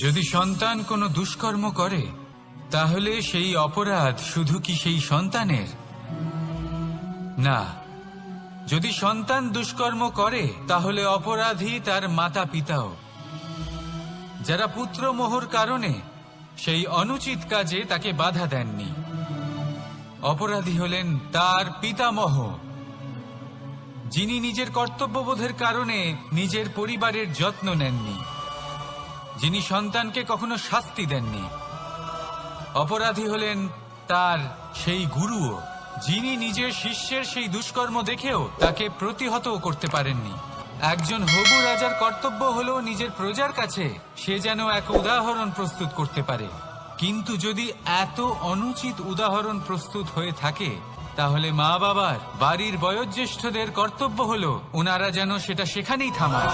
যদি সন্তান কোনো দুষ্কর্ম করে তাহলে সেই অপরাধ শুধু কি সেই সন্তানের? না, যদি সন্তান দুষ্কর্ম করে তাহলে অপরাধী তার মাতা পিতাও, যারা পুত্রমোহর কারণে সেই অনুচিত কাজে তাকে বাধা দেননি। অপরাধী হলেন তার পিতামহ, যিনি নিজের কর্তব্যবোধের কারণে নিজের পরিবারের যত্ন নেননি, যিনি সন্তানকে কখনো শাস্তি দেননি। অপরাধী হলেন তার সেই গুরুও, যিনি নিজের শিষ্যের সেই দুষ্কর্ম দেখেও তাকে প্রতিহতও করতে পারেননি। একজন হবু রাজার কর্তব্য হলো নিজের প্রজার কাছে সে যেন এক উদাহরণ প্রস্তুত করতে পারে, কিন্তু যদি এত অনুচিত উদাহরণ প্রস্তুত হয়ে থাকে তাহলে মা বাবার, বাড়ির বয়োজ্যেষ্ঠদের কর্তব্য হলো ওনারা যেন সেটা সেখানেই থামায়।